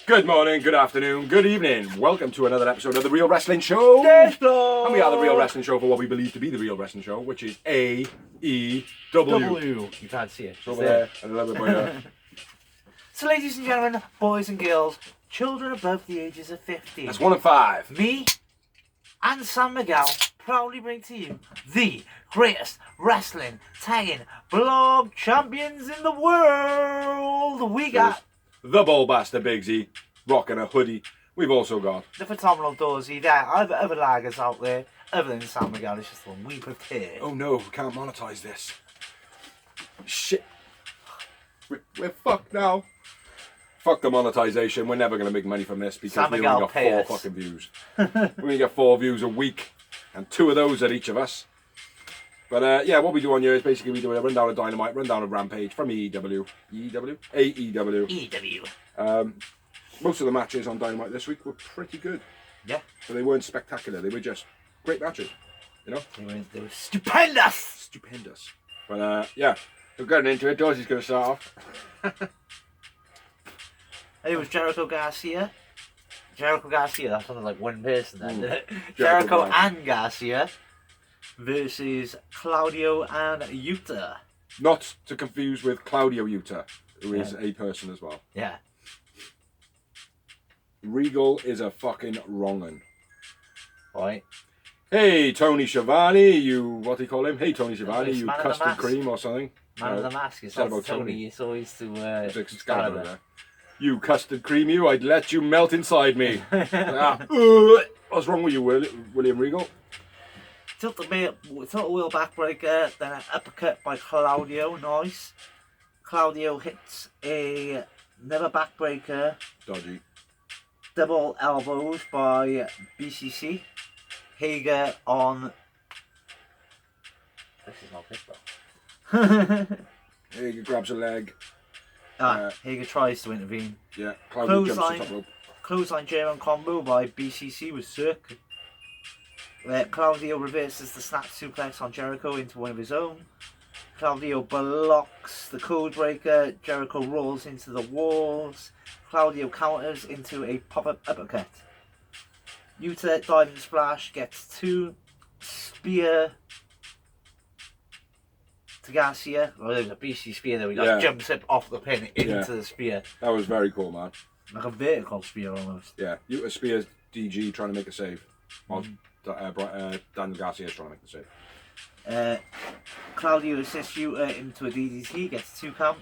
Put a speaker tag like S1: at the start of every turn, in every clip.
S1: Good morning, good afternoon, good evening. Welcome to another episode of The Real Wrestling Show.
S2: Yes,
S1: and we are The Real Wrestling Show for what we believe to be The Real Wrestling Show, which is AEW.
S2: W. You can't see it.
S1: It's over there. And a little bit by
S2: So, ladies and gentlemen, boys and girls, children above the ages of 50.
S1: That's 1 and 5.
S2: Me and Sam Miguel proudly bring to you the greatest wrestling tagging blog champions in the world. We got
S1: The Bullbuster Big Z, rocking a hoodie. We've also got
S2: the phenomenal Dorsey. There are other laggers out there other than Sam Miguel. It's just the one we prepared.
S1: Oh no, we can't monetize this. Shit. We're fucked now. Fuck the monetization. We're never going to make money from this because we only got 4 fucking views. We only get 4 views a week, and 2 of those at each of us. But yeah, what we do on here is basically we do a rundown of Dynamite, rundown of Rampage from AEW. AEW. Most of the matches on Dynamite this week were pretty good.
S2: Yeah.
S1: So they weren't spectacular. They were just great matches. You know?
S2: They were stupendous.
S1: Stupendous. But yeah, we're getting into it. Dorsey's going to start off.
S2: It was Jericho Garcia, that sounded like one person then, didn't it?
S1: Jericho
S2: Jericho and Garcia versus Claudio and Yuta.
S1: Not to confuse with Claudio Yuta, who is a person as well.
S2: Yeah.
S1: Regal is a fucking wrong'un.
S2: Right.
S1: Hey, Tony Schiavone, you, what do you call him? Hey, Tony Schiavone,
S2: It's
S1: you
S2: Man of the
S1: custard
S2: Mask.
S1: cream or something?
S2: Man of the Mask, it's
S1: not
S2: not
S1: about
S2: Tony,
S1: Tony.
S2: it's always to
S1: It's
S2: Excalibur.
S1: Excalibur. You custard cream, you, I'd let you melt inside me. What's wrong with you, William Regal?
S2: Tilt the wheel backbreaker, then an uppercut by Claudio, nice. Claudio hits another backbreaker,
S1: Dodgy.
S2: double elbows by BCC. Hager on... This is not pitbull.
S1: He grabs a leg.
S2: Hager tries to intervene.
S1: Yeah, Claudio jumps the top rope.
S2: Clothesline German combo by BCC with Cirque. Claudio reverses the snap suplex on Jericho into one of his own. Claudio blocks the code breaker. Jericho rolls into the walls. Claudio counters into a pop-up uppercut. Yuta diving splash gets 2 spear to Garcia. Well, there's a BC spear there. He jumps up off the pin into the spear.
S1: That was very cool, man.
S2: Like a vertical spear almost.
S1: Yeah, Yuta spears DG trying to make a save. Daniel Garcia's trying to make the save.
S2: Claudio assists Yuta into a DDT, gets 2 count.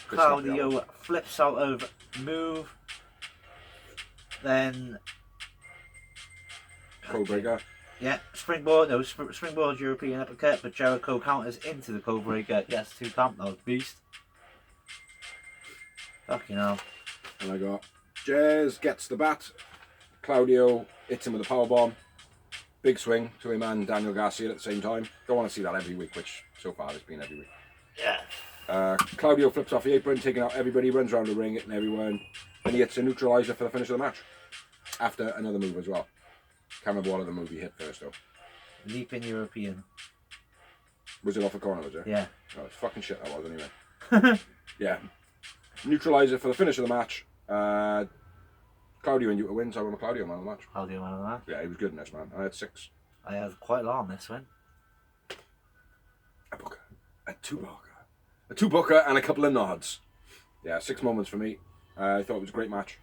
S2: Claudio flips out of move. Then...
S1: Codebreaker.
S2: Yeah, springboard European uppercut, but Jericho counters into the codebreaker, gets 2 count, that was beast. Fucking hell.
S1: And I got Jazz gets the bat. Claudio hits him with a powerbomb. Big swing to him and Daniel Garcia at the same time. Don't want to see that every week, which so far it's been every week.
S2: Yeah.
S1: Claudio flips off the apron, taking out everybody, runs around the ring, hitting everyone. And he hits a neutralizer for the finish of the match. After another move as well. Can't remember what other move he hit first though.
S2: Leaping European.
S1: Was it off the corner, was it?
S2: Yeah.
S1: Oh, it's fucking shit that was anyway. Yeah. Neutralizer for the finish of the match. Claudio and Yuta wins. I won a Claudio man of the match.
S2: Claudio man of the match.
S1: Yeah, he was good in this, man. I had 6.
S2: I had quite a lot on this one.
S1: A booker. A 2-booker. A 2-booker and a couple of nods. Yeah, 6 moments for me. I thought it was a great match.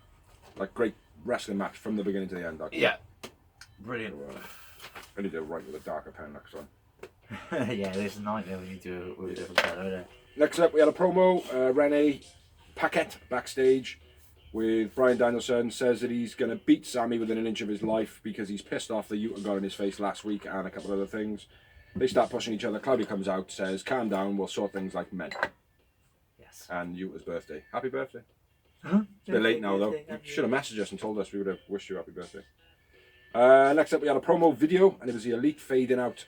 S1: Like, great wrestling match from the beginning to the end.
S2: Yeah. Brilliant.
S1: So, I need to write with a darker pen next time.
S2: Yeah, there's a nightmare when you do it with a different colour, isn't it?
S1: Next up, we had a promo. Rene Paquette backstage with Bryan Danielson. Says that he's going to beat Sammy within an inch of his life because he's pissed off that Yuta got in his face last week and a couple of other things. They start pushing each other. Claudio comes out, says, calm down, we'll sort things like men.
S2: Yes.
S1: And Yuta's birthday. Happy birthday.
S2: Huh?
S1: It's a bit late now, though. You should have messaged us and told us. We would have wished you happy birthday. Next up, we had a promo video, and it was the Elite fading out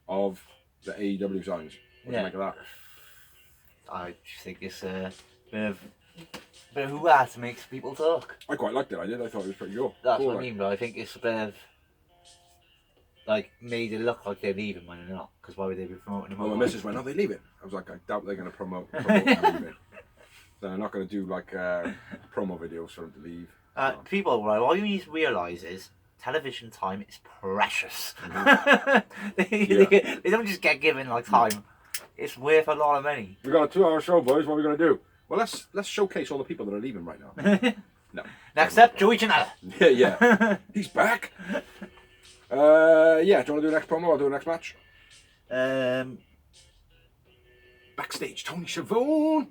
S1: of the AEW signs. What do you make of that?
S2: I just think it's a bit of hoo-ha to make people talk.
S1: I quite liked it, I did. I thought it was pretty cool.
S2: That's
S1: cool,
S2: what I mean, but I think it's a bit of like made it look like they're leaving when they're not. Because why would they be promoting them?
S1: Well, my missus went, "Oh, they leave it." I was like, "I doubt they're going to promote them leaving." They're not going to do like promo videos for them to leave.
S2: People, right, all you need to realise is television time is precious. They don't just get given like time. It's worth a lot of money.
S1: We've got a 2-hour show, boys. What are we going to do? Well, let's showcase all the people that are leaving right now. No.
S2: Next up, Joey Janela.
S1: Yeah. He's back. Yeah, do you want to do the next promo or do the next match? Backstage, Tony Schiavone.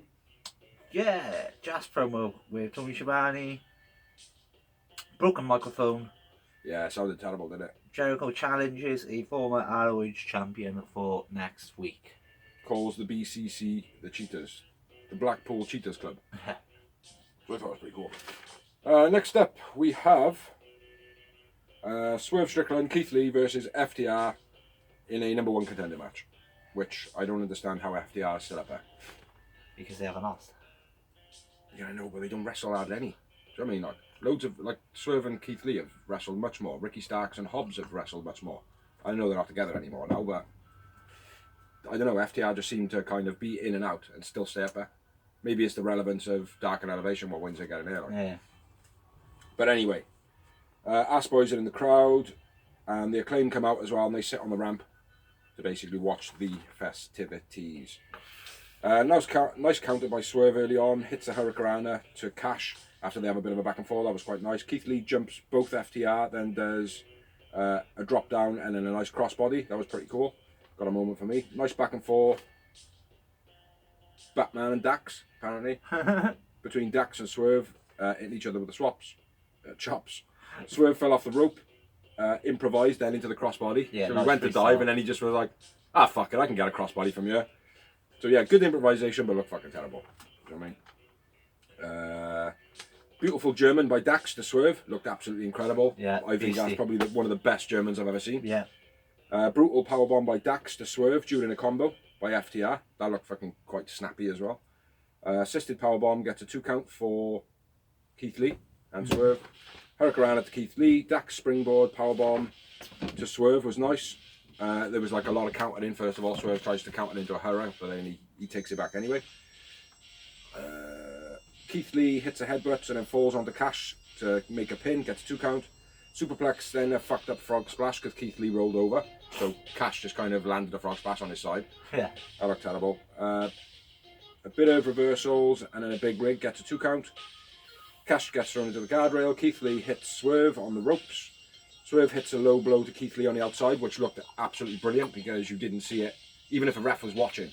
S2: Yeah, jazz promo with Tony Schiavone. Broken microphone.
S1: Yeah, it sounded terrible, didn't it?
S2: Jericho challenges a former ROH champion for next week.
S1: Calls the BCC the Cheaters. The Blackpool Cheaters Club. So I thought it was pretty cool. Next up, we have Swerve Strickland, Keith Lee versus FTR in a number 1 contender match. Which I don't understand how FTR is still up there.
S2: Because they haven't lost.
S1: Yeah, I know, but they don't wrestle hardly any. Do you know what I mean? Like, loads of, like, Swerve and Keith Lee have wrestled much more. Ricky Starks and Hobbs have wrestled much more. I know they're not together anymore now, but I don't know, FTR just seem to kind of be in and out and still stay up there. Maybe it's the relevance of Dark and Elevation, what wins they get in there. Like.
S2: Yeah.
S1: But anyway, Ass Boys are in the crowd, and the Acclaim come out as well, and they sit on the ramp to basically watch the festivities. Nice counter by Swerve early on, hits a Hurricanrana to Cash after they have a bit of a back and forth. That was quite nice. Keith Lee jumps both FTR, then does a drop down and then a nice crossbody. That was pretty cool. Got a moment for me. Nice back and forth. Batman and Dax, apparently. Between Dax and Swerve, hitting each other with the chops. Swerve fell off the rope, improvised then into the crossbody.
S2: Yeah,
S1: so
S2: nice
S1: he went to dive and then he just was like, fuck it, I can get a crossbody from here. So yeah, good improvisation, but looked fucking terrible. Do you know what I mean? Beautiful German by Dax to Swerve. Looked absolutely incredible.
S2: Yeah,
S1: I think that's probably one of the best Germans I've ever seen.
S2: Yeah.
S1: Brutal powerbomb by Dax to Swerve during a combo by FTR. That looked fucking quite snappy as well. Assisted powerbomb gets a 2 count for Keith Lee and Swerve. Hurricanrana to Keith Lee. Dax springboard powerbomb to Swerve was nice. There was like a lot of counting in. First of all, Swerve tries to count it into a hurrah, but then he takes it back anyway. Keith Lee hits a headbutt and then falls onto Cash to make a pin, gets a 2 count. Superplex, then a fucked up frog splash because Keith Lee rolled over. So Cash just kind of landed a frog splash on his side.
S2: Yeah.
S1: That looked terrible. A bit of reversals and then a big rig, gets a 2 count. Cash gets thrown into the guardrail. Keith Lee hits Swerve on the ropes. Swerve hits a low blow to Keith Lee on the outside, which looked absolutely brilliant because you didn't see it. Even if a ref was watching,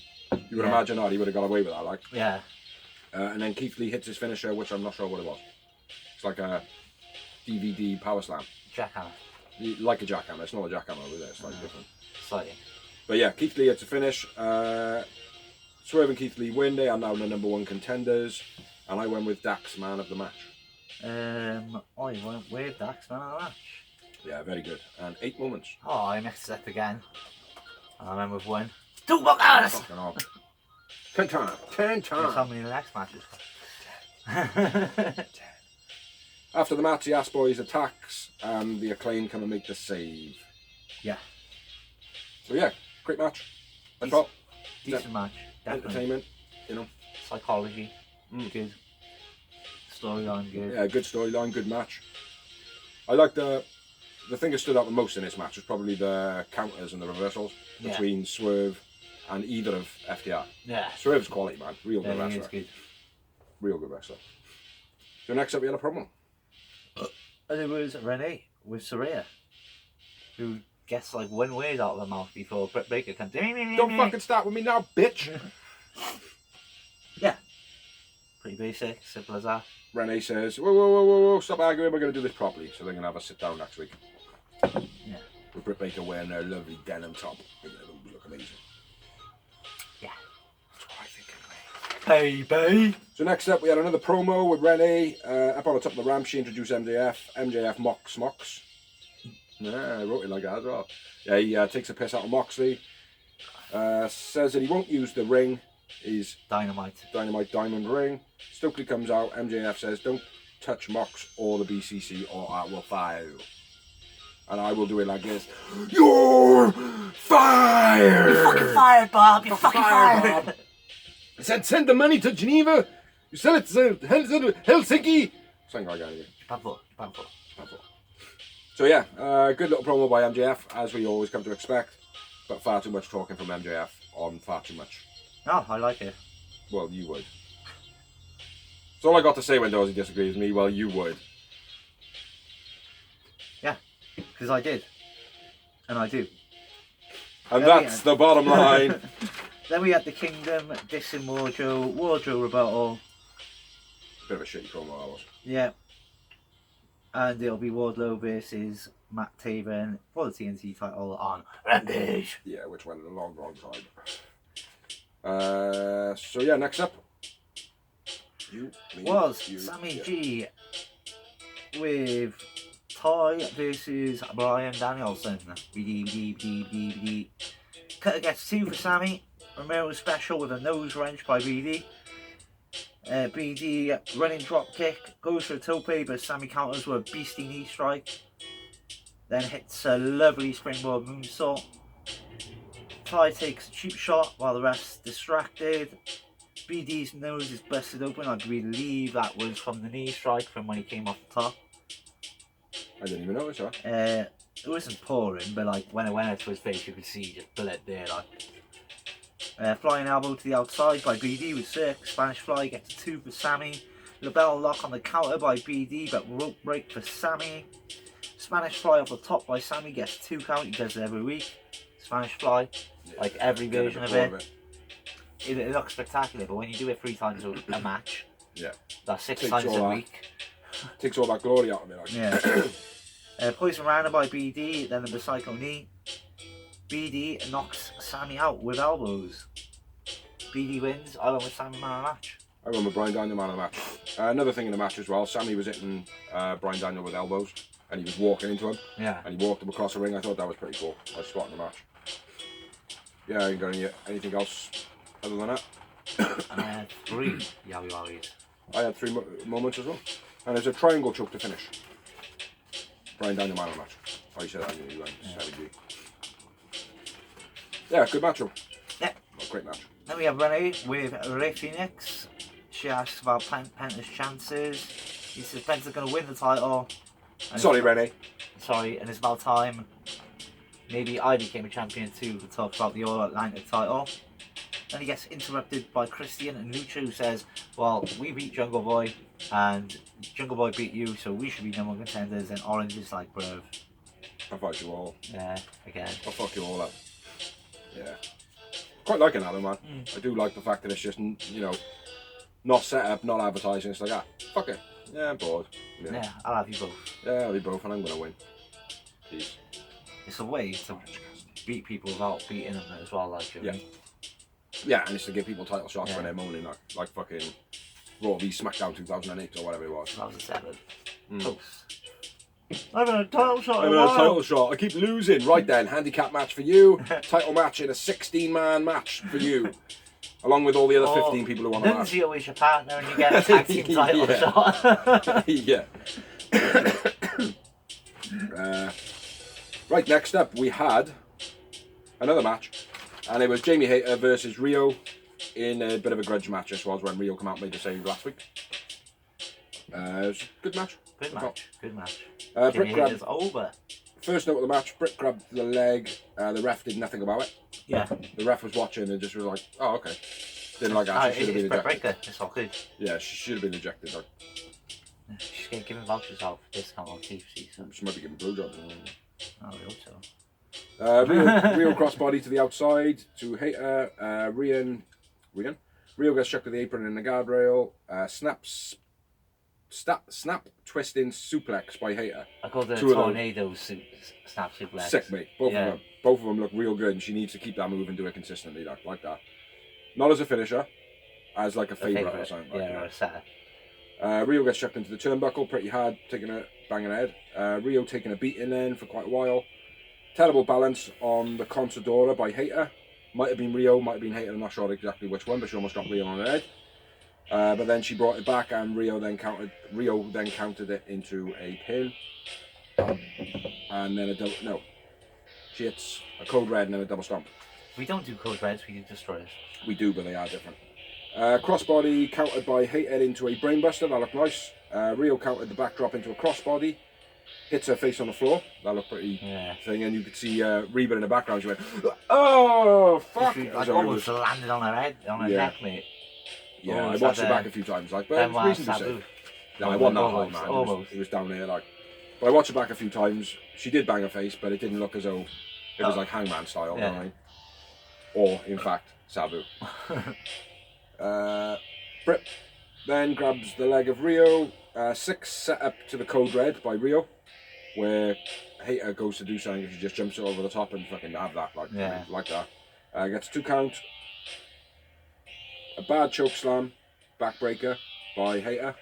S1: you would imagine he would have got away with that. Like.
S2: Yeah.
S1: And then Keith Lee hits his finisher, which I'm not sure what it was. It's like a DVD power slam.
S2: Jackhammer.
S1: Like a jackhammer. It's not a jackhammer, is it? It's like different.
S2: Slightly.
S1: But yeah, Keith Lee hits a finish. Swerve and Keith Lee win. They are now the number 1 contenders. And I went with Dax, man of the match.
S2: I went with Dax, man of the match.
S1: Yeah, very good. And 8 moments.
S2: Oh, I mixed it up again. And I went with 1. 2 more hours!
S1: Fucking hell. 10 times. 10 times.
S2: That's how many the next match is.
S1: After the match, the Ass Boys attacks and the Acclaim come and make the save.
S2: Yeah.
S1: So yeah, great match. I thought.
S2: Decent match. Definitely.
S1: Entertainment, you know.
S2: Psychology. Good. Storyline good.
S1: Yeah, good storyline, good match. I like the thing that stood out the most in this match was probably the counters and the reversals between Swerve and either of FTR.
S2: Yeah.
S1: Swerve's quality, man. Real good wrestler.
S2: He is good.
S1: Real good wrestler. So next up we had a promo.
S2: And it was Renee with Saraya, who gets like 1 word out of her mouth before Britt Baker comes in.
S1: Don't fucking start with me now, bitch!
S2: Yeah. Pretty basic, simple as that.
S1: Renee says, whoa, stop arguing, we're going to do this properly. So they're going to have a sit down next week.
S2: Yeah.
S1: With Britt Baker wearing her lovely denim top. It'll look amazing.
S2: Yeah.
S1: That's what I think anyway.
S2: Baby!
S1: So next up we had another promo with Renee. Up on the top of the ramp she introduced MJF. MJF mocks. Yeah, I wrote it like that as well. Yeah, he takes a piss out of Moxley. Says that he won't use the ring. His
S2: Dynamite
S1: diamond ring. Stokely comes out. MJF says, "Don't touch Mox or the BCC or I will fire you." And I will do it like this. You're fired!
S2: You're fucking fired, Bob! You're fucking fired!
S1: Bob. I said, send the money to Geneva. You sell it to Helsinki. Something like that. Anyway.
S2: Bad foot.
S1: So yeah, good little promo by MJF, as we always come to expect, but far too much talking from MJF on far too much.
S2: No, I like it.
S1: Well, you would. That's all I got to say when Dorsey disagrees with me. Well, you would.
S2: Yeah, because I did. And I do.
S1: And that's the bottom line.
S2: Then we had the Kingdom dissing Wardrobe rebuttal.
S1: Bit of a shitty promo, that was.
S2: Yeah. And it'll be Wardlow versus Matt Taven for the TNT title on Rampage.
S1: Yeah, which went a long time. So yeah, next up.
S2: Sammy G with Ty versus Bryan Danielson. BD. Cutter gets 2 for Sammy. Romero special with a nose wrench by BD. BD running drop kick, goes for a tope, but Sammy counters with a beastie knee strike. Then hits a lovely springboard moonsault. Ty takes a cheap shot while the rest distracted. BD's nose is busted open. I believe that was from the knee strike from when he came off the top.
S1: I didn't even notice that.
S2: It wasn't pouring, but like when it went out to his face, you could see just blood there. Like flying elbow to the outside by BD with Cirque. Spanish Fly gets 2 for Sammy. LaBelle lock on the counter by BD, but rope break for Sammy. Spanish Fly off the top by Sammy gets 2 count. He does it every week. Spanish Fly, like every version of it. It looks spectacular, but when you do it 3 times a match,
S1: yeah,
S2: that's 6 times a week.
S1: Takes all that glory out of me. Like.
S2: Yeah. Poison Rana by BD, then the Psycho knee. BD knocks Sammy out with elbows. BD wins. I went with Sammy man of the match.
S1: I went with Bryan Daniel man of the match. Another thing in the match as well, Sammy was hitting Bryan Daniel with elbows, and he was walking into him.
S2: Yeah.
S1: And he walked him across the ring. I thought that was pretty cool. I was spotting the match. Yeah, I ain't got anything else other than that.
S2: And I had 3 Yowie Wowies.
S1: I had 3 moments as well. And there's a triangle choke to finish. Bryan Daniel man of the match. Oh, you said that, you went Yeah, good match.
S2: Yeah.
S1: Oh, great match.
S2: Then we have Renee with Ray Phoenix. She asks about Penta's chances. He says Penta's going to win the title.
S1: Sorry, Renee.
S2: Sorry, and it's about time maybe I became a champion too to talk about the All Atlantic title. Then he gets interrupted by Christian and Lucha, who says, well, we beat Jungle Boy and Jungle Boy beat you, so we should be number 1 contenders. And Orange is like, bruv.
S1: I'll fight you all.
S2: Yeah, again.
S1: I'll fuck you all up. Yeah. Quite liking that though, man. I do like the fact that it's just, you know, not set up, not advertising. It's like, fuck it. Yeah, I'm bored.
S2: Yeah, I'll have you both.
S1: Yeah, I'll be both and I'm going to win. Peace.
S2: It's a way to beat people without beating them as well, like, you know?
S1: Yeah, and it's to give people title shots when they're moaning, like fucking Raw v SmackDown 2008 or whatever it was.
S2: 2007. Close. I haven't had a title shot
S1: I haven't had a title shot. I keep losing. Right then, handicap match for you. Title match in a 16-man match for you. Along with all the other 15 people who want to match.
S2: Nunzio is your partner and you get a tag team title shot.
S1: Yeah. Right, next up we had another match. And it was Jamie Hayter versus Rio in a bit of a grudge match. This was when Rio came out and made the save last week. It was a good match.
S2: Good match.
S1: Brick grab
S2: is over.
S1: First note of the match, Brick grabbed the leg. The ref did nothing about it.
S2: Yeah.
S1: The ref was watching and just was like, oh, okay. Didn't like that. She should have been ejected.
S2: It's all good.
S1: Yeah, she should have been ejected. Like.
S2: She's getting given vouchers out for discount on TFC. So.
S1: She might be giving blowjobs.
S2: I hope so.
S1: Rio crossbody to the outside to Hayter. Rio gets struck to the apron in the guardrail. Snap twisting suplex by Hayter.
S2: I call the tornado snap suplex.
S1: Sick, mate. Both of them look real good, and she needs to keep that move and do it consistently, like that. Not as a finisher, as like a favourite or something. Like,
S2: or a setter.
S1: Rio gets chucked into the turnbuckle pretty hard, taking a banging head. Rio taking a beating then for quite a while. Terrible balance on the Consadora by Hayter. Might have been Rio, might have been Hayter, I'm not sure exactly which one, but she almost got Rio on her head. But then she brought it back and Rio then countered it into a pin. And then she hits a code red and then a double stomp.
S2: We don't do code reds, we do destroyers.
S1: We do, but they are different. Crossbody countered by Hayter into a brainbuster. That looked nice. Rio countered the backdrop into a crossbody. Hits her face on the floor. That looked pretty thing. And you could see Reba in the background. She went, oh, fuck.
S2: She almost landed on her head, on her neck, mate.
S1: Yeah, I watched it back a few times. Like, but it was reasonably safe. No, I wasn't that high, man.
S2: Almost.
S1: It was down there, like. But I watched it back a few times. She did bang her face, but it didn't look as though it was like Hangman style, you know what I mean? Or, in fact, Sabu. Britt then grabs the leg of Rio. 6 set up to the Code Red by Rio, where Hayter goes to do something and she just jumps over the top and fucking have that, like that. Gets 2 count. A bad choke slam, backbreaker by Hayter.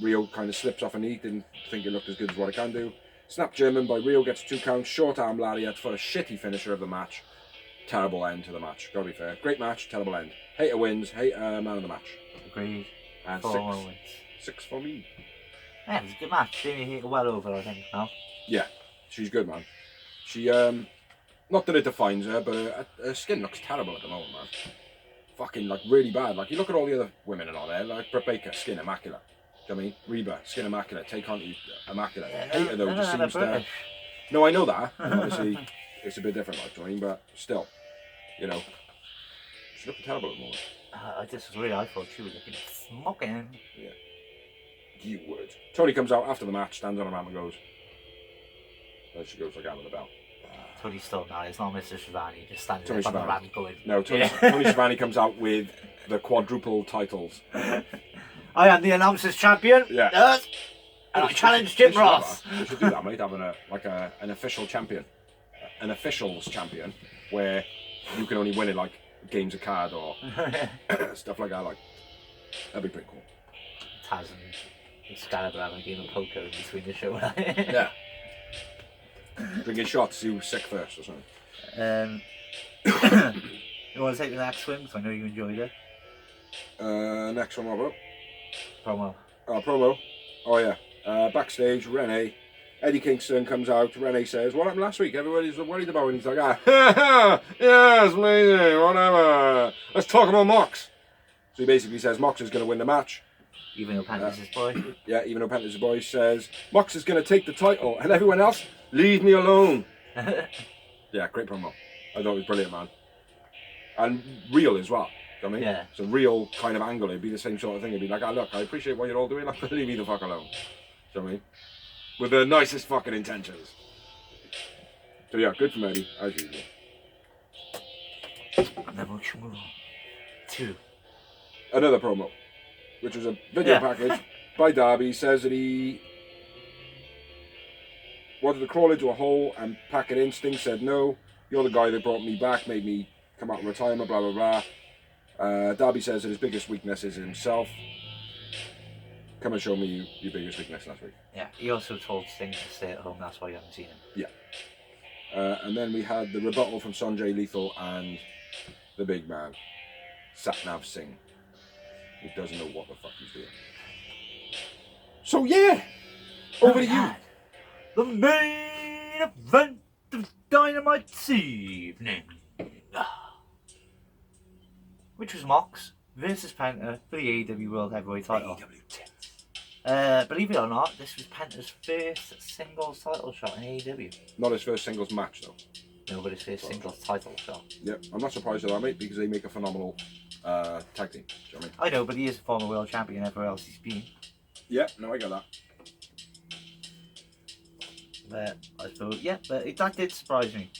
S1: Rio kind of slips off a knee, didn't think it looked as good as what it can do. Snap German by Rio gets 2 counts. Short arm lariat for a shitty finisher of the match. Terrible end to the match, gotta be fair. Great match, terrible end. Hayter wins, Hayter man of the match.
S2: Agreed.
S1: And 6 for me.
S2: Yeah, it was a good match. Jamie Hayter well over, I think, now.
S1: Yeah, she's good, man. She, not that it defines her, but her skin looks terrible at the moment, man. Fucking, like, really bad. Like, you look at all the other women and all there, like Britt Baker, skin immaculate. Do you know what I mean? Reba, skin immaculate. Tay Conti, immaculate. Hayter, though, just seems to... No, I know that. And obviously, it's a bit different, like, do you know what I mean? But still, you know, she's looking terrible at the moment.
S2: I disagree. I thought she was looking smoking.
S1: Yeah. You would. Tony comes out after the match, stands on a ramp and goes. Then she goes like out with the bell.
S2: Tony still now. It's not Mr. Shivani just standing there on the ramp going.
S1: No, Tony Shivani comes out with the quadruple titles.
S2: I am the announcers champion.
S1: Yeah.
S2: And I challenge Jim Ross.
S1: We should do that, mate. Having an official champion, an officials champion, where you can only win it like games of card or stuff like that. Like that'd be pretty cool.
S2: Taz and Excalibur having a game of poker in between the show.
S1: Yeah. Drinking shots, you sick first or something.
S2: You want to take the next one? Because I know you enjoyed it.
S1: Next one, Robert.
S2: Promo.
S1: Promo. Oh yeah. Backstage, Renee. Eddie Kingston comes out. Renee says, "What happened last week? Everybody's worried about it." And he's like, yes, amazing, whatever. Let's talk about Mox. So he basically says Mox is going to win the match.
S2: Even though Penta's his boy.
S1: Yeah, even though Penta's his boy, says Mox is going to take the title, and everyone else, leave me alone. Yeah, great promo. I thought it was brilliant, man. And real as well. You know what I mean?
S2: Yeah.
S1: It's a real kind of angle. It'd be the same sort of thing. It'd be like, look, I appreciate what you're all doing. Like, leave me the fuck alone. You know what I mean? With the nicest fucking intentions. So yeah, good from Eddie, as usual.
S2: And then we'll move on to
S1: another promo, which was a video package by Darby. He says that he wanted to crawl into a hole and pack it in. Sting said, no, you're the guy that brought me back, made me come out of retirement, blah, blah, blah. Darby says that his biggest weakness is himself. Come and show me your biggest weakness last week.
S2: Yeah, he also told Sting to stay at home, that's why you haven't seen him.
S1: Yeah. And then we had the rebuttal from Sanjay Lethal and the big man, Satnav Singh, who doesn't know what the fuck he's doing. So yeah, over to you.
S2: The main event of Dynamite this evening. Which was Mox versus Penta for the AEW World Heavyweight title. Believe it or not, this was Penta's first singles title shot in AEW.
S1: Not his first singles match though.
S2: No, but his first singles title shot.
S1: Yeah, I'm not surprised at that, mate, because they make a phenomenal tag team. Do you know what I mean?
S2: I know, but he is a former world champion everywhere else he's been.
S1: Yeah, no, I get that.
S2: But I suppose, that did surprise me.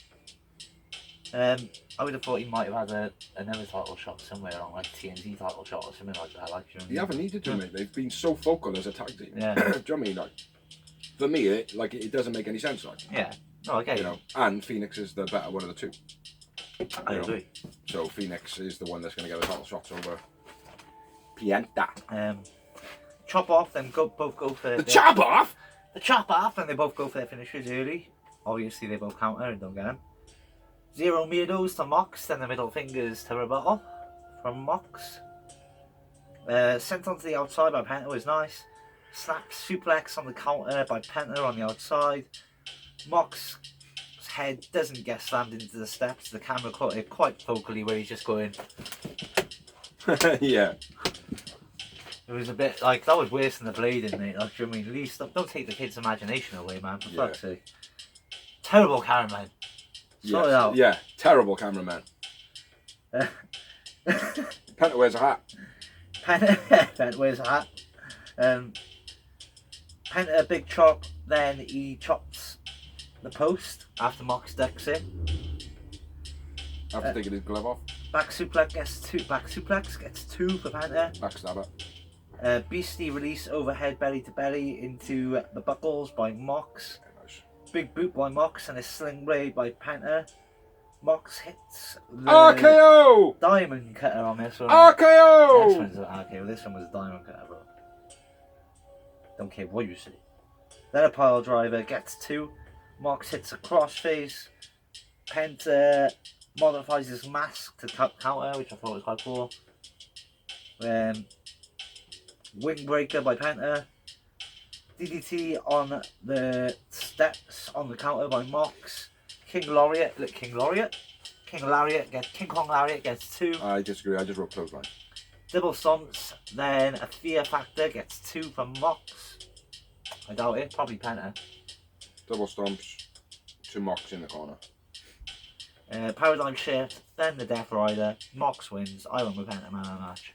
S2: I would have thought he might have had another title shot somewhere on like TNT title shot or something like that. Like, you know,
S1: you haven't needed to, mate. They've been so vocal as a tag team.
S2: Yeah.
S1: Do you know what I mean? Like, for me, it doesn't make any sense. Like,
S2: yeah. No, okay.
S1: You know, and Phoenix is the better one of the two.
S2: I agree.
S1: So Phoenix is the one that's going to get the title shots over Pienta.
S2: Chop off, then both go for
S1: the chop off.
S2: The chop off, and they both go for their finishes early. Obviously, they both counter and don't get them. Zero Miedos to Mox, then the middle fingers to rebuttal from Mox. Sent onto the outside by Penta was nice. Snap suplex on the counter by Penta on the outside. Mox's head doesn't get slammed into the steps. The camera caught it quite vocally where he's just going
S1: Yeah.
S2: It was a bit like that was worse than the bleeding, mate. Like, do you know what I mean? At least don't take the kids' imagination away, man. For fuck's sake. Terrible cameraman. Sort it out.
S1: Yeah, terrible cameraman. Penta wears a hat.
S2: Penta wears a hat. Penta a big chop, then he chops the post after Mox ducks in.
S1: After taking his glove off.
S2: Back suplex gets two for Penta.
S1: Backstabber.
S2: Beastie release overhead belly to belly into the buckles by Mox.
S1: Nice.
S2: Big boot by Mox and a sling blade by Penta. Mox hits the
S1: RKO!
S2: diamond cutter on this one.
S1: RKO!
S2: This one's an RKO. This one was a diamond cutter, bro. Don't care what you say. Then a pile driver gets two. Mox hits a crossface. Penta modifies his mask to counter, which I thought was quite cool. Windbreaker by Penta. DDT on the steps on the counter by Mox. King Kong Lariat gets two.
S1: I disagree, I just wrote clothesline.
S2: Double stomps, then a fear factor gets two from Mox. I doubt it, probably Penta.
S1: Double stomps, 2 Mox in the corner.
S2: Paradigm shift, then the Death Rider. Mox wins. I went with Penta man of the match.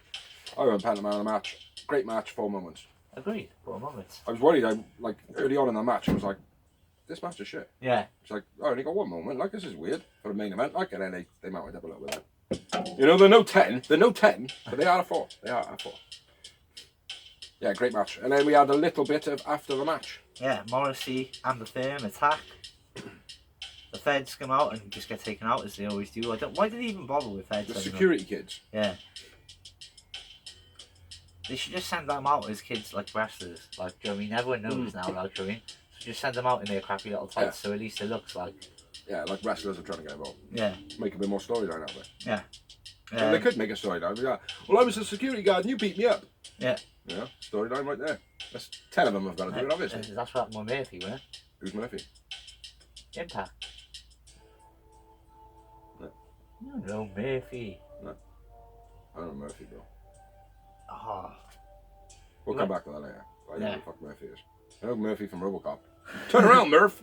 S1: I went Penta man of the match. Great match, 4 moments.
S2: Agreed, 4 moments.
S1: I was worried, like early on in the match, I was like, this match is shit.
S2: Yeah.
S1: It's like, I only got 1 moment, like this is weird for a main event, like, and then they mounted up a little bit there. You know, they're no 10, but they are a 4. They are a 4. Yeah, great match. And then we had a little bit of after the match.
S2: Yeah, Morrissey and the Firm attack. The Feds come out and just get taken out as they always do. Why did they even bother with Feds?
S1: The security kids.
S2: Yeah. They should just send them out as kids, like wrestlers. Like, do you know what I mean? Everyone knows now, like, do you know what I mean? So just send them out in their crappy little tights, so at least it looks like...
S1: Yeah, like wrestlers are trying to get involved.
S2: Yeah.
S1: Make a bit more storyline out of it.
S2: Yeah.
S1: So they could make a storyline. Yeah. Well, I was a security guard and you beat me up.
S2: Yeah.
S1: Yeah, storyline right there. That's 10 of them have got to do it, obviously.
S2: That's what happened with Murphy, wasn't it?
S1: Who's Murphy?
S2: Impact.
S1: No.
S2: No, Murphy.
S1: No. I don't know Murphy, bro.
S2: Oh.
S1: We'll come back to that later. I know who the fuck Murphy is. I know Murphy from Robocop. Turn around, Murph!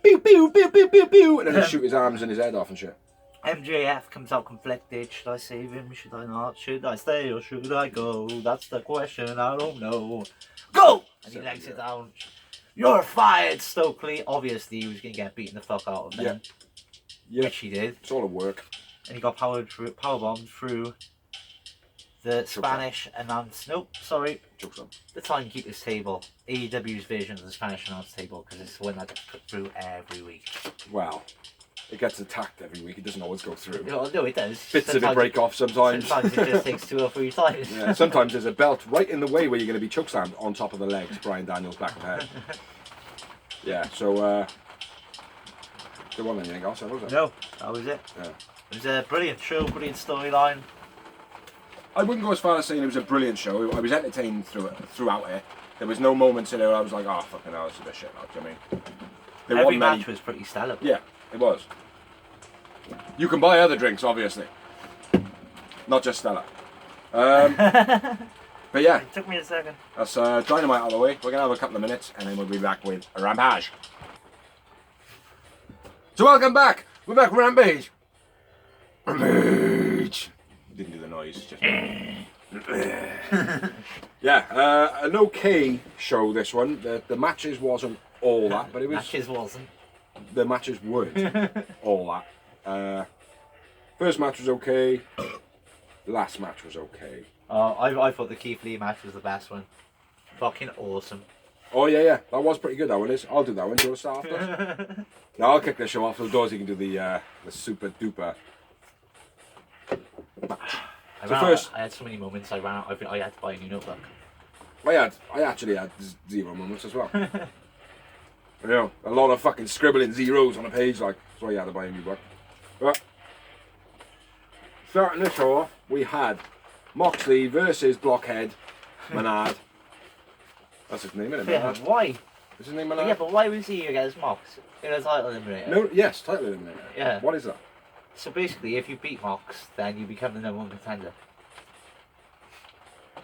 S1: Pew, pew, pew, pew, pew, pew! And then he shoot his arms and his head off and shit.
S2: MJF comes out conflicted. Should I save him? Should I not? Should I stay or should I go? That's the question. I don't know. Go! And he legs it down. You're fired, Stokely. Obviously, he was going to get beaten the fuck out of them.
S1: Yeah.
S2: Which he did.
S1: It's all a work.
S2: And he got powerbombed through the Spanish announce. Nope, sorry. The Timekeeper's table. AEW's version of the Spanish announce table, because it's the one that gets put through every week.
S1: Wow. It gets attacked every week. It doesn't always go through.
S2: No, it does.
S1: Bits of it break off sometimes.
S2: Sometimes it just takes 2 or 3 times.
S1: Yeah, sometimes there's a belt right in the way where you're going to be chokeslammed on top of the legs. Brian Daniels back of the head. Yeah, so there wasn't anything else, was it?
S2: No, that was it.
S1: Yeah.
S2: It was a brilliant show, brilliant storyline.
S1: I wouldn't go as far as saying it was a brilliant show. I was entertained throughout it. There was no moments in there where I was like, oh, fucking hell, this is a shit match. I mean,
S2: every match was pretty stellar.
S1: Yeah, it was. You can buy other drinks, obviously. Not just Stella. But yeah.
S2: It took me a second.
S1: That's Dynamite out of the way. We're going to have a couple of minutes and then we'll be back with a Rampage. So welcome back. We're back with Rampage. Rampage. Didn't do the noise. Just... Yeah, an okay show this one. The matches wasn't all that, but it was...
S2: Matches wasn't.
S1: The matches weren't all that. First match was okay. Last match was okay.
S2: I thought the Keith Lee match was the best one. Fucking awesome.
S1: Oh yeah, that was pretty good. That one is. I'll do that one. Do you want to start after? No, I'll kick the show off. So Dorsey can do the super duper match.
S2: I had so many moments. I ran out. I had to buy a new notebook.
S1: I actually had 0 moments as well. You know, a lot of fucking scribbling zeros on a page. Like that's why you had to buy a new book. But starting this show off, we had Moxley versus Blockhead Menard. That's his name, isn't it?
S2: Yeah, why?
S1: Is his name Menard?
S2: Yeah, but why was he against Mox in a title eliminator?
S1: No, yes, title eliminator.
S2: Yeah.
S1: What is that?
S2: So basically, if you beat Mox, then you become the #1 contender.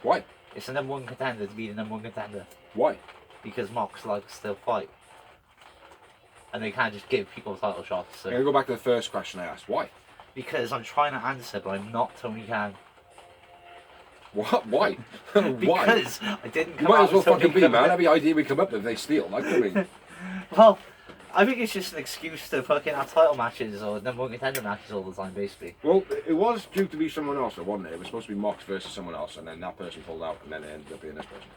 S1: Why?
S2: It's the #1 contender to be the #1 contender.
S1: Why?
S2: Because Mox likes to still fight. And they can't just give people title shots. So.
S1: I'm going to go back to the first question I asked. Why?
S2: Because I'm trying to answer, but I'm not Tony Khan.
S1: What? Why? Why?
S2: Because I didn't come
S1: You might
S2: out
S1: as well
S2: with Tony
S1: fucking be,
S2: Khan.
S1: man. Every idea we come up with, they steal. Like, I mean...
S2: Well, I think it's just an excuse to fucking have title matches or #1 contender matches all the time, basically.
S1: Well, it was due to be someone else, wasn't it? It was supposed to be Mox versus someone else, and then that person pulled out, and then it ended up being this person.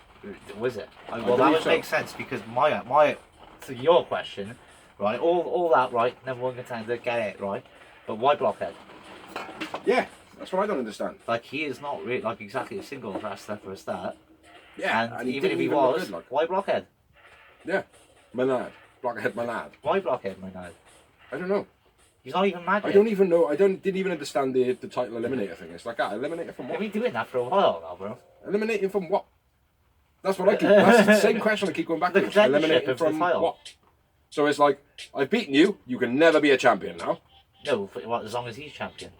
S2: Was it? Well, that would make sense because my to your question, right? All that right? #1 contender, get it right? But why Blockhead?
S1: Yeah, that's what I don't understand.
S2: Like he is not really like exactly a single wrestler for a start.
S1: Yeah,
S2: and even if he was, good, like. Why Blockhead?
S1: Yeah, Manad. Blockhead Manad.
S2: Why Blockhead Manad?
S1: I don't know.
S2: He's not even mad.
S1: I don't even know. Didn't even understand the title eliminator thing. It's like that. Eliminator from what?
S2: We've been doing that for a while now, bro.
S1: Eliminating from what? That's what I keep. That's the same question I keep going back to. Eliminating from what? So it's like I've beaten you. You can never be a champion now.
S2: No, as long as he's champion.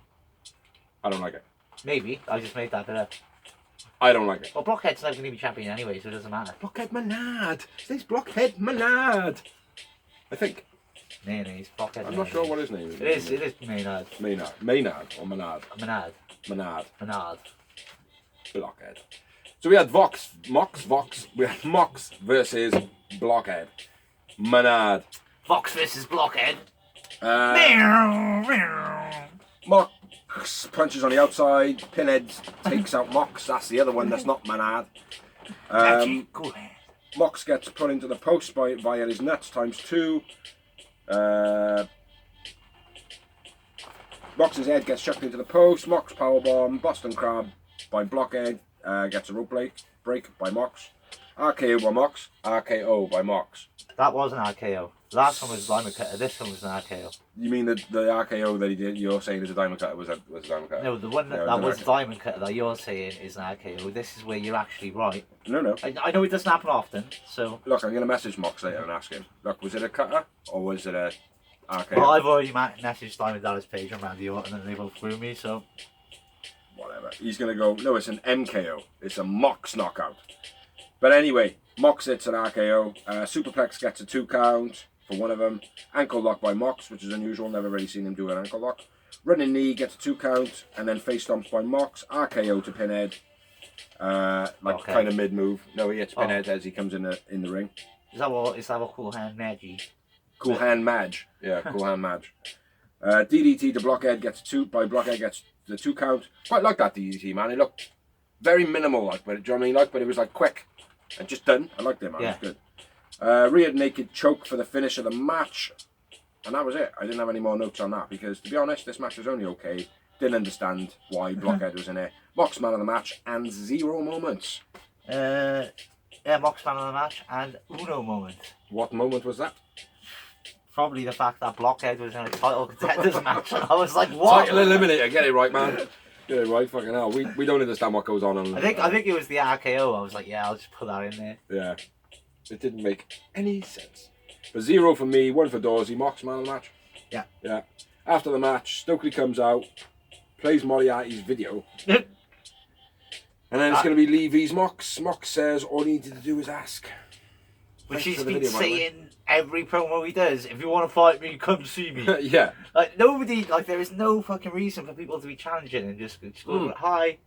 S1: I don't like it.
S2: Maybe I just made that bit up.
S1: I don't like it.
S2: Well, Blockhead's never going to be champion anyway, so it doesn't matter.
S1: Blockhead Manad. It's Blockhead Manad. I think.
S2: Mayonnaise, Blockhead.
S1: I'm not sure what his name is.
S2: It is Maynard.
S1: Maynard or Manad.
S2: Manad.
S1: Blockhead. So we had Mox versus Blockhead. Manad.
S2: Vox versus Blockhead.
S1: Mox punches on the outside. Pinhead takes out Mox. That's the other one. That's not Manad. Mox gets put into the post via his nuts ×2. Mox's head gets chucked into the post. Mox powerbomb. Boston Crab by Blockhead. Gets a rope break by Mox. RKO by Mox. RKO by Mox.
S2: That was an RKO. Last one was Diamond Cutter. This one was an RKO.
S1: You mean the RKO that he did? You're saying is a Diamond Cutter was a Diamond Cutter?
S2: No, the one that was Diamond Cutter that you're saying is an RKO. This is where you're actually right.
S1: No.
S2: I know it doesn't happen often, so.
S1: Look, I'm going to message Mox later and ask him. Look, was it a cutter or was it a RKO?
S2: Well, I've already messaged Diamond Dallas Page and Randy Orton and they both threw me, so.
S1: Whatever. He's going to go, no, it's an MKO. It's a Mox knockout. But anyway, Mox hits an RKO. Superplex gets a 2 count for one of them. Ankle lock by Mox, which is unusual. Never really seen him do an ankle lock. Running knee gets a 2 count. And then face stomps by Mox. RKO to Pinhead. Kind of mid move. No, he hits Pinhead as he comes in the ring.
S2: Is that what Cool Hand Maggie?
S1: Cool Hand Madge. Yeah, Cool Hand Madge. DDT to Blockhead gets 2 by Blockhead gets the 2 count. Quite like that DDT, man. It looked very minimal, like, but do you know what I mean? Like, but it was like quick and just done. I liked it, man. Yeah. It was good. Rear naked choke for the finish of the match, and that was it. I didn't have any more notes on that because, to be honest, this match was only okay. Didn't understand why Blockhead was in there. Mox man of the match and 0 moments.
S2: Yeah, Mox man of the match and Uno moment.
S1: What moment was that?
S2: Probably the fact that Blockhead was in a title contenders match, and I was like, "What?"
S1: Title eliminator, get it right, man. Get it right, fucking hell. We don't understand what goes on.
S2: I think it was the RKO. I was like, "Yeah, I'll just put that in there."
S1: Yeah, it didn't make any sense. But 0 for me, 1 for Dorsey. Mox man of the match. Yeah. After the match, Stokely comes out, plays Moriarty's video, and then it's going to be Levy's Mox. Mox says all he needed to do was ask.
S2: Which he's been saying every promo he does. If you want to fight me, come see me.
S1: Yeah.
S2: Like nobody, like there is no fucking reason for people to be challenging and just go, hi,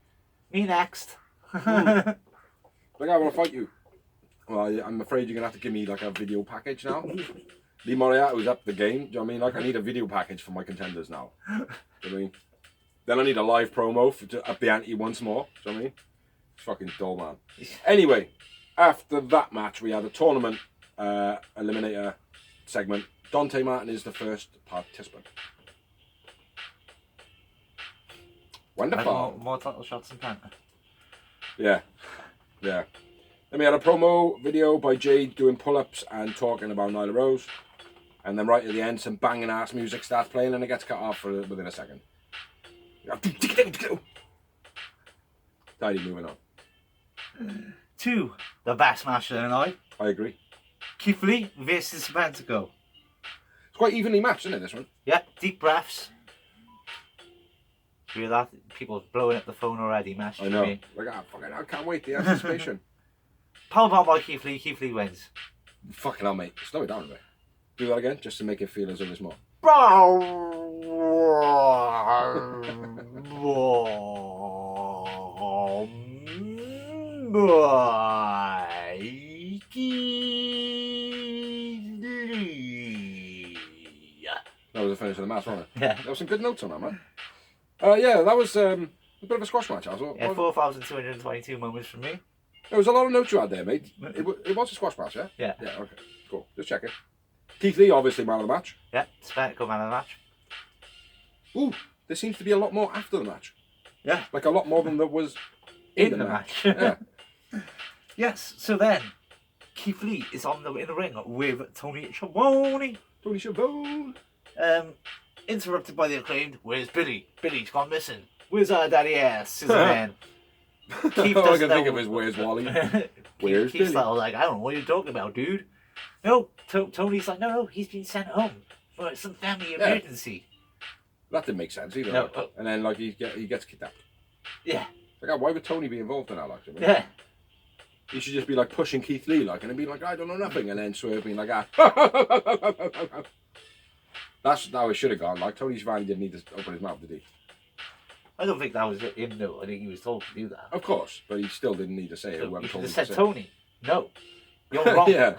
S2: me next.
S1: Like I want to fight you. Well, I'm afraid you're gonna have to give me like a video package now. Lee Moriarty's up the game. Do you know what I mean? Like I need a video package for my contenders now. Do you know what I mean? Then I need a live promo to up the ante once more. Do you know what I mean? It's fucking dull, man. Anyway. After that match, we had a tournament eliminator segment. Dante Martin is the first participant. Wonderful.
S2: More title shots than Panther.
S1: Yeah. Then we had a promo video by Jade doing pull-ups and talking about Nyla Rose. And then right at the end, some banging ass music starts playing and it gets cut off within a second. Tidy, moving on.
S2: 2, the best match of the night.
S1: I agree.
S2: Keith Lee versus Pentago.
S1: It's quite evenly matched, isn't it, this one?
S2: Yep, deep breaths. You hear that? People blowing up the phone already, messaging
S1: I know.
S2: me.
S1: Like, fucking, I can't wait. The anticipation.
S2: Powerbomb by Keith Lee. Keith Lee wins.
S1: Fucking hell, mate. Slow it down a bit. Do that again, just to make it feel as though it's more. That was the finish of the match, wasn't it?
S2: Yeah.
S1: There were some good notes on that, man. Yeah, that was a bit of a squash match, as well.
S2: Yeah, 4,222 moments from me.
S1: There was a lot of notes you had there, mate. It was a squash match, yeah?
S2: Yeah.
S1: Yeah, okay. Cool. Just checking. Keith Lee, obviously, man of the match.
S2: Yeah, spectacle man of the match.
S1: Ooh, there seems to be a lot more after the match.
S2: Yeah.
S1: Like a lot more than there was in the match.
S2: Yeah. Yes, so then, Keith Lee is in the ring with Tony Schiavone.
S1: Tony Schiavone.
S2: Interrupted by the Acclaimed. Where's Billy? Billy's gone missing. Where's our daddy ass? Is the man. Keith
S1: All I
S2: doesn't
S1: can think
S2: know.
S1: of is where's Wally?
S2: Keith's
S1: Billy?
S2: like, I don't know what you're talking about, dude. No, Tony's like, no, he's been sent home for some family emergency.
S1: That didn't make sense either.
S2: No,
S1: like. And then like he gets kidnapped.
S2: Yeah.
S1: Like, why would Tony be involved in that? Like,
S2: Yeah.
S1: He should just be like pushing Keith Lee, like, and then be like, I don't know nothing, and then Swerve being like, That's how it should have gone. Like, Tony Schiavone didn't need to open his mouth, did he?
S2: I don't think that was him, though. I think he was told to do that.
S1: Of course, but he still didn't need to say it.
S2: So
S1: Whoever
S2: you
S1: told
S2: should
S1: him
S2: have
S1: to
S2: said,
S1: say it.
S2: Tony, no. You're wrong.
S1: Yeah.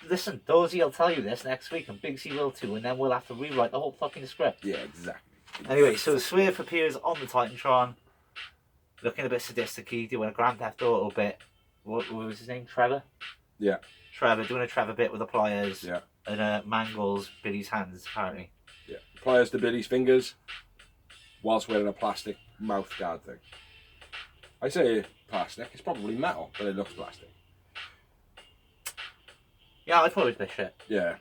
S2: Listen, Dorsey will tell you this next week, and Big C will too, and then we'll have to rewrite the whole fucking script.
S1: Yeah, exactly.
S2: Anyway, so Swerve appears on the Titantron, looking a bit sadistic, doing a Grand Theft Auto bit. What was his name? Trevor?
S1: Yeah.
S2: Trevor, doing a Trevor bit with the pliers.
S1: Yeah.
S2: And mangles Billy's hands, apparently.
S1: Yeah. Pliers to Billy's fingers, whilst wearing a plastic mouth guard thing. I say plastic, it's probably metal, but it looks plastic.
S2: Yeah, I thought it was a bit shit.
S1: Yeah.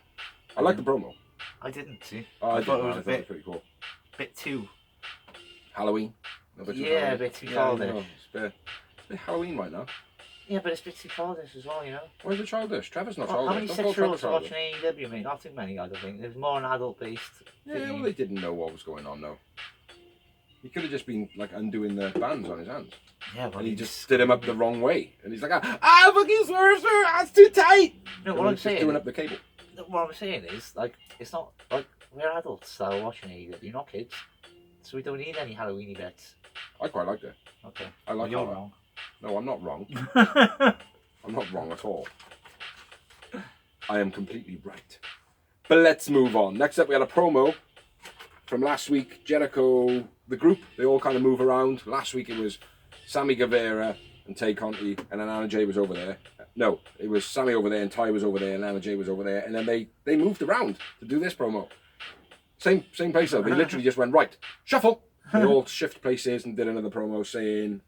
S1: I like the promo.
S2: I didn't, see.
S1: Oh, I
S2: thought
S1: did,
S2: it was
S1: I
S2: a
S1: thought it was
S2: bit,
S1: pretty cool.
S2: bit too...
S1: Halloween. A bit too
S2: Yeah,
S1: Halloween.
S2: a bit too
S1: Yeah,
S2: childish.
S1: no, it's a bit Halloween right now.
S2: Yeah, but it's a bit too childish as well, you know?
S1: Why is it childish? Trevor's not
S2: Well, how
S1: childish.
S2: many
S1: Don't call Trevor
S2: 6-year-olds are
S1: childish.
S2: watching AEW, mate? Not too many, I don't think. It was more an adult-based
S1: Yeah,
S2: thing.
S1: well, they didn't know what was going on, though. He could have just been, like, undoing the bands on his hands.
S2: Yeah, well,
S1: And he just stood him up the wrong way. And he's like, fucking Swerve, sir, that's too tight!
S2: No,
S1: And
S2: what I'm
S1: he's just
S2: saying...
S1: doing up the cable.
S2: What I'm saying is, like, it's not... Like, we're adults that are watching AEW, not kids. So we don't need any Halloween bits.
S1: I quite liked it.
S2: Okay.
S1: I like
S2: You're
S1: Halloween.
S2: wrong.
S1: No, I'm not wrong. I'm not wrong at all. I am completely right. But let's move on. Next up, we had a promo from last week. Jericho, the group, they all kind of move around. Last week it was Sammy Guevara and Tay Conti, and then Anna Jay was over there. No, it was Sammy over there and Ty was over there and Anna Jay was over there. And then they moved around to do this promo. Same place though. They literally just went, right, shuffle. They all shift places and did another promo saying,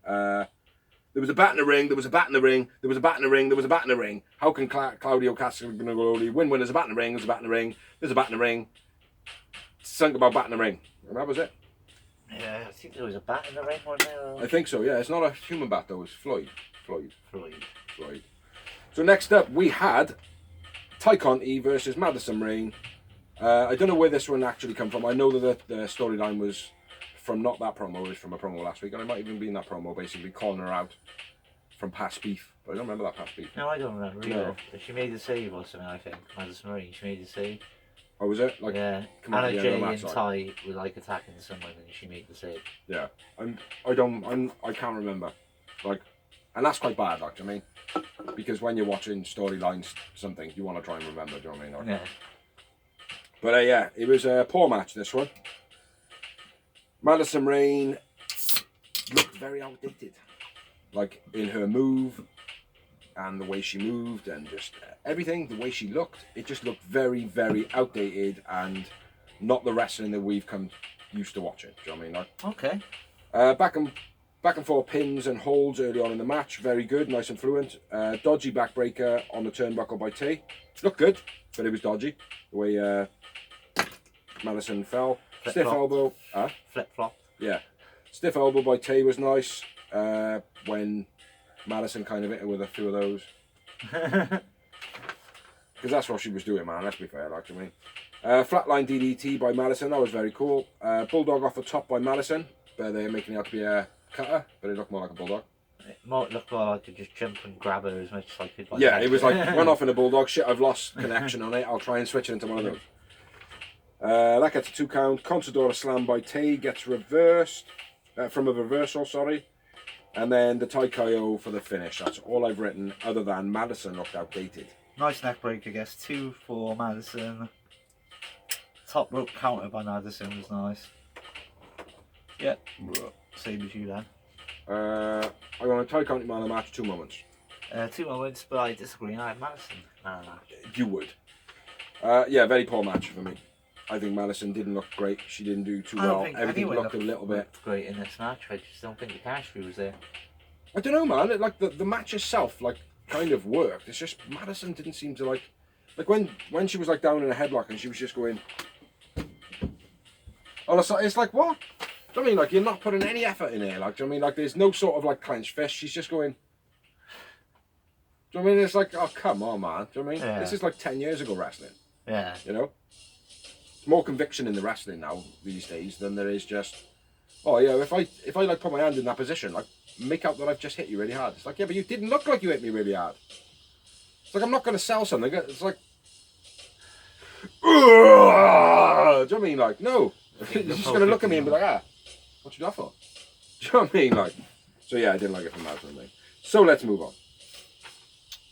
S1: there was a bat in the ring, there was a bat in the ring, there was a bat in the ring, there was a bat in the ring. How can Claudio Castagnoli win when there's a bat in the ring, there's a bat in the ring, there's a bat in the ring. Something about bat in the ring. And that was it.
S2: Yeah, I think there was a bat in the ring one there.
S1: I think so, yeah. It's not a human bat though, it's Floyd. So next up we had Ty Conti versus Madison Rayne. I don't know where this one actually come from. I know that the storyline was from not that promo, it was from a promo last week, and it might even be in that promo, basically calling her out from past beef. But I don't remember that past beef.
S2: No, I don't remember
S1: No.
S2: either. But she made the save or something, I think. Madison Marine, she made the save.
S1: Oh, was it? Like,
S2: Yeah.
S1: come on,
S2: Anna
S1: yeah,
S2: Jay
S1: no,
S2: and
S1: that's
S2: Ty were like attacking someone and she made the save.
S1: yeah. I can't remember. Like, and that's quite bad, like, do you know what I mean? Because when you're watching storylines, something, you want to try and remember, do you know what I mean? Like,
S2: Yeah.
S1: But yeah, it was a poor match, this one. Madison Rayne looked very outdated. Like, in her move, and the way she moved, and just everything, the way she looked, it just looked very, very outdated, and not the wrestling that we've come used to watching. Do you know what I mean? Like,
S2: Okay.
S1: back and forth pins and holds early on in the match, very good, nice and fluent. Dodgy backbreaker on the turnbuckle by Tay. Looked good, but it was dodgy, the way Madison fell. Stiff elbow.
S2: Flip flop.
S1: Yeah. Stiff elbow by Tay was nice. When Madison kind of hit her with a few of those. Because that's what she was doing, man. Let's be fair, like, to me. Flatline DDT by Madison, that was very cool. Bulldog off the top by Madison, but they're making it out to be a cutter, but it looked more like a bulldog.
S2: It might look more like to just jump and grab her as much as I could. Like
S1: yeah, it was like run off in a bulldog. Shit, I've lost connection on it. I'll try and switch it into one of those. That gets a 2 count. Contadora slam by Tay gets reversed from a reversal, sorry. And then the Tai Kaio for the finish. That's all I've written, other than Madison looked outdated.
S2: Nice neck break, I guess. 2 for Madison. Top rope counter by Madison was nice. Yep. Same as you then.
S1: I want to Tai County Man of the match, 2 moments.
S2: 2 moments, but I disagree. I have Madison man of the match.
S1: You would. Yeah, very poor match for me. I think Madison didn't look great. She didn't do too well. Everything looked a little bit
S2: great in this match. I just don't think the chemistry was there.
S1: I don't know, man. Like the match itself, like kind of worked. It's just Madison didn't seem to like when she was like down in a headlock and she was just going. Oh, it's like what? Do you know what I mean, like you're not putting any effort in here. Like, do you know what I mean, like there's no sort of like clenched fist. She's just going. Do you know what I mean? It's like, oh come on, man. Do you know what I mean?
S2: Yeah.
S1: This is like 10 years ago wrestling.
S2: Yeah.
S1: You know. More conviction in the wrestling now these days than there is just, oh yeah, if I like put my hand in that position, like make out that I've just hit you really hard. It's like, yeah, but you didn't look like you hit me really hard. It's like I'm not going to sell something. It's like, do you know what I mean? Like, no, you're just going to look at me and be like, what you that for? Do you know what I mean? Like, so yeah, I didn't like it from that point. So let's move on.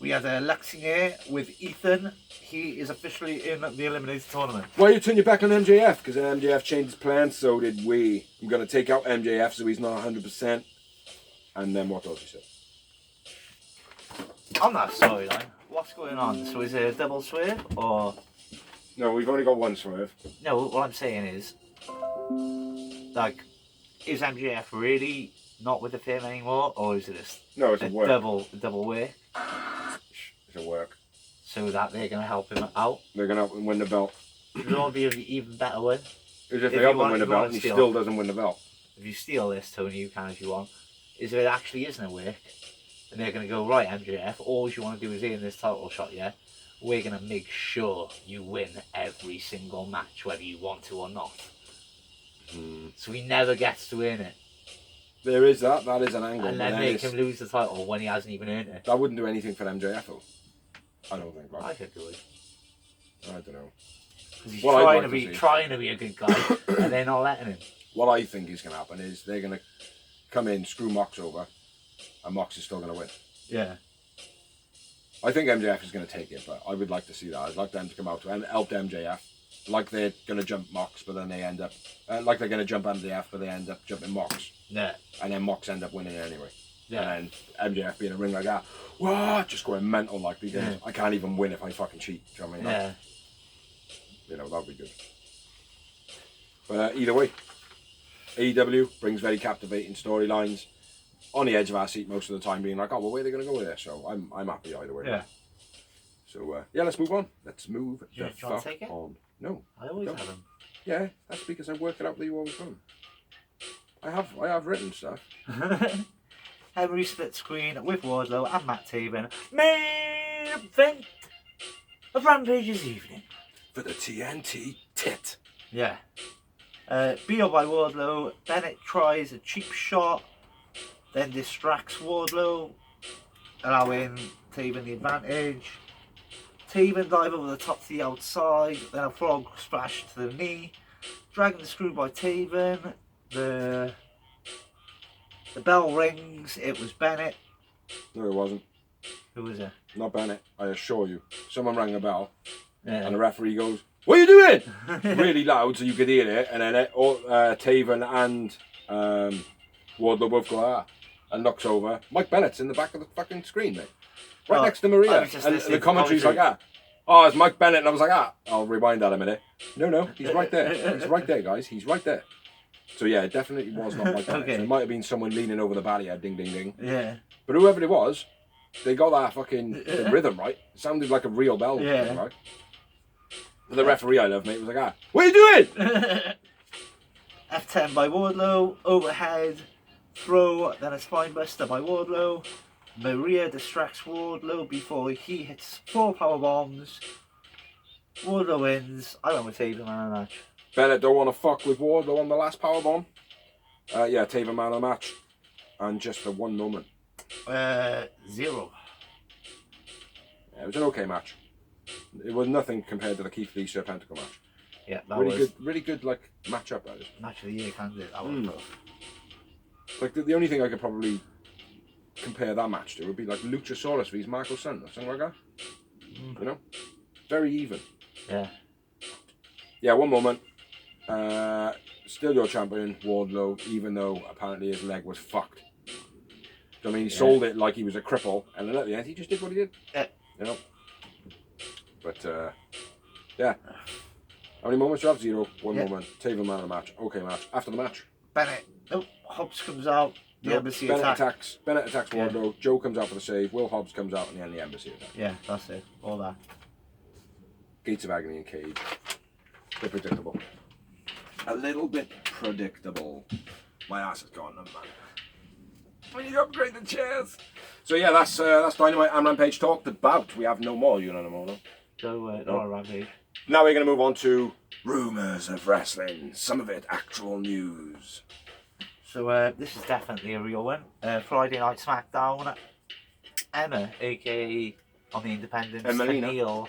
S2: We had Lexinger with Ethan. He is officially in the Eliminator tournament.
S1: Why you turn your back on MJF? Because MJF changed his plans, so did we. I'm going to take out MJF so he's not 100%. And then what else he said?
S2: On that storyline, what's going on? So is it a double swerve or?
S1: No, we've only got one swerve.
S2: No, what I'm saying is, like, is MJF really not with the firm anymore, or is it
S1: it's a work.
S2: double way?
S1: It's a work.
S2: So that they're going to help him out.
S1: They're going to help him win the belt.
S2: It would be an even better win.
S1: Because if they help him win the belt and he still doesn't win the belt.
S2: If you steal this, Tony, you can if you want. Is if it actually isn't a work, and they're going to go, right, MJF, all you want to do is earn this title shot, yeah? We're going to make sure you win every single match, whether you want to or not. So he never gets to earn it.
S1: There is that. That is an angle.
S2: And then make him lose the title when he hasn't even earned it.
S1: That wouldn't do anything for MJF, though. I don't think. Like.
S2: I think it would.
S1: I don't know.
S2: Because he's trying to be a good guy, and they're not letting him.
S1: What I think is going to happen is they're going to come in, screw Mox over, and Mox is still going to win.
S2: Yeah.
S1: I think MJF is going to take it, but I would like to see that. I'd like them to come out and help MJF. Like they're going to jump Mox, but then they end up... like they're going to jump MJF, but they end up jumping Mox.
S2: Yeah.
S1: And then Mox end up winning it anyway.
S2: Yeah.
S1: And then MJF being a ring like that, what? Just going mental, like, because I can't even win if I fucking cheat. Do you know what I mean? Like, you know, that would be good. But either way, AEW brings very captivating storylines. On the edge of our seat most of the time, being like, oh, well, where are they going to go with this? So I'm happy either way.
S2: Yeah.
S1: So, yeah, let's move on. Let's move the fuck
S2: take it?
S1: on. No.
S2: I always have them.
S1: Yeah, that's because I work it out that you always come. I have written stuff.
S2: Henry split screen with Wardlow and Matt Taven. Main event of Rampage's evening.
S1: For the TNT tit.
S2: Yeah. Beat up by Wardlow. Bennett tries a cheap shot, then distracts Wardlow, allowing Taven the advantage. Taven dive over the top to the outside, then a frog splash to the knee. Dragging the screw by Taven. The bell rings. It was Bennett.
S1: No, it wasn't.
S2: Who was it?
S1: Not Bennett, I assure you. Someone rang a bell,
S2: Yeah.
S1: and the referee goes, "What are you doing?" really loud so you could hear it, and then Taven and Wardlow both go, and knocks over. Mike Bennett's in the back of the fucking screen, mate. Right next to Maria. And the commentary's like, oh, it's Mike Bennett. And I was like, I'll rewind that a minute. No, he's right there. He's right there, guys. He's right there. So yeah, it definitely was not Mike Bennett.
S2: Okay.
S1: So it might have been someone leaning over the barrier, ding, ding, ding.
S2: Yeah.
S1: But whoever it was, they got that fucking the rhythm right. It sounded like a real bell.
S2: Yeah.
S1: Right? But the referee I love, mate, was like, what are you doing?
S2: F10 by Wardlow, overhead, throw, then a spinebuster by Wardlow. Maria distracts Wardlow before he hits 4 power bombs. Wardlow wins. I went with Taven man of the match.
S1: Bennett don't want to fuck with Wardlow on the last powerbomb. Yeah, Taven man of the match. And just for one moment.
S2: 0.
S1: Yeah, it was an okay match. It was nothing compared to the Keith Lee Serpenticle match.
S2: Yeah, that was
S1: really good like matchup. That is
S2: match of the year candidate. That was tough.
S1: Like the only thing I could probably compare that match to would be like Luchasaurus vs Marco's son or something like that. You know, very even.
S2: Yeah.
S1: Yeah, one moment. Still your champion, Wardlow, even though apparently his leg was fucked. So, I mean, he sold it like he was a cripple, and then at the end he just did what he did.
S2: Yeah.
S1: You know. But yeah. How many moments do you have? 0. One moment. Taven man of the match. Okay match. After the match.
S2: Bennett. Oh, Hobbs comes out. The embassy
S1: Bennett
S2: attacks.
S1: Bennett attacks Wardlow. Joe comes out for the save. Will Hobbs comes out, and then the embassy attack.
S2: Yeah, that's it. All that.
S1: Gates of Agony and Cage. A bit predictable. A little bit predictable. My ass has gone, man. We need to upgrade the chairs. So yeah, that's Dynamite and Rampage talked about. We have no more, you know, no more. No?
S2: So, no Rampage.
S1: Now we're going to move on to rumours of wrestling. Some of it actual news.
S2: So this is definitely a real one. Friday Night SmackDown. Emma, aka on the Independents,
S1: Emelina.
S2: Neil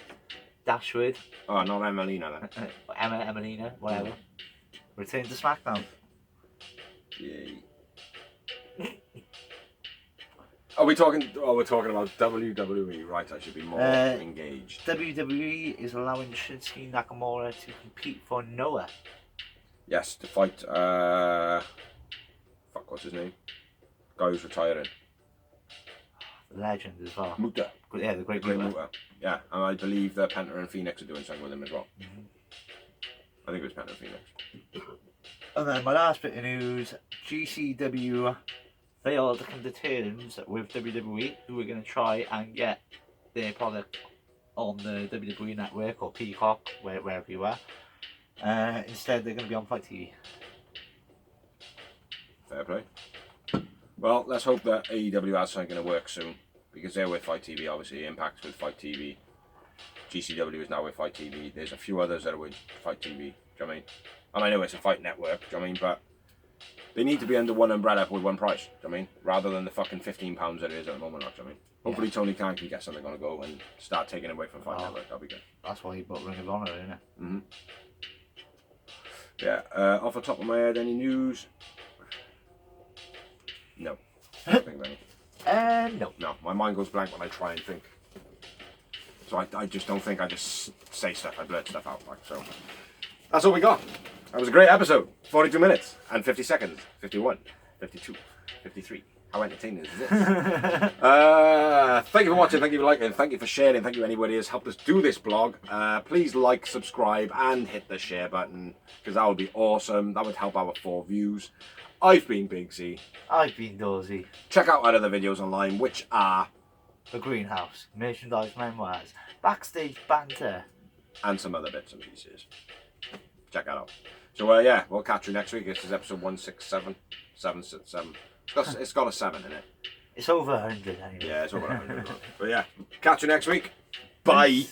S2: Dashwood.
S1: Oh, not Emelina then.
S2: Emelina, whatever. Return to SmackDown.
S1: Yay. Are we talking? Oh, we're talking about WWE, right? I should be more engaged.
S2: WWE is allowing Shinsuke Nakamura to compete for Noah.
S1: Yes, to fight. Fuck, what's his name? Guy who's retiring.
S2: Legend as well.
S1: Muta.
S2: Yeah, the Great
S1: Muta.
S2: Muta.
S1: Yeah, and I believe that Penta and Phoenix are doing something with him as well. I think it was Penta and Phoenix.
S2: And then my last bit of news: GCW failed to come to terms with WWE, who were going to try and get their product on the WWE Network or Peacock, wherever you are. Instead, they're going to be on Fight TV.
S1: Fair play. Well, let's hope that AEW has something going to work soon, because they're with Fight TV, obviously. Impact's with Fight TV. GCW is now with Fight TV. There's a few others that are with Fight TV. Do you know what I mean? And I know it's a Fight Network, do you know what I mean? But they need to be under one umbrella with one price, do you know what I mean? Rather than the fucking £15 that it is at the moment, do you know what I mean? Hopefully Tony Khan can get something on the go and start taking it away from Fight Network. That'll be good.
S2: That's why he bought Ring of Honor, isn't it?
S1: Yeah, off the top of my head, any news? No. I don't think of any.
S2: No.
S1: No, my mind goes blank when I try and think. So I just don't think, I just say stuff, I blurt stuff out. Like, so that's all we got. That was a great episode. 42 minutes and 50 seconds. 51, 52, 53. How entertaining is this? Thank you for watching, thank you for liking, thank you for sharing, thank you anybody who's helped us do this blog. Please like, subscribe and hit the share button, because that would be awesome. That would help our 4 views. I've been Big C.
S2: I've been Dorsey.
S1: Check out our other videos online, which are
S2: The Greenhouse, Merchandise Memoirs, Backstage Banter,
S1: and some other bits and pieces. Check that out. So yeah, we'll catch you next week. This is episode 167. 767. It's got a 7 in it.
S2: It's over 100 anyway.
S1: Yeah, it's over 100. But yeah, catch you next week. Bye.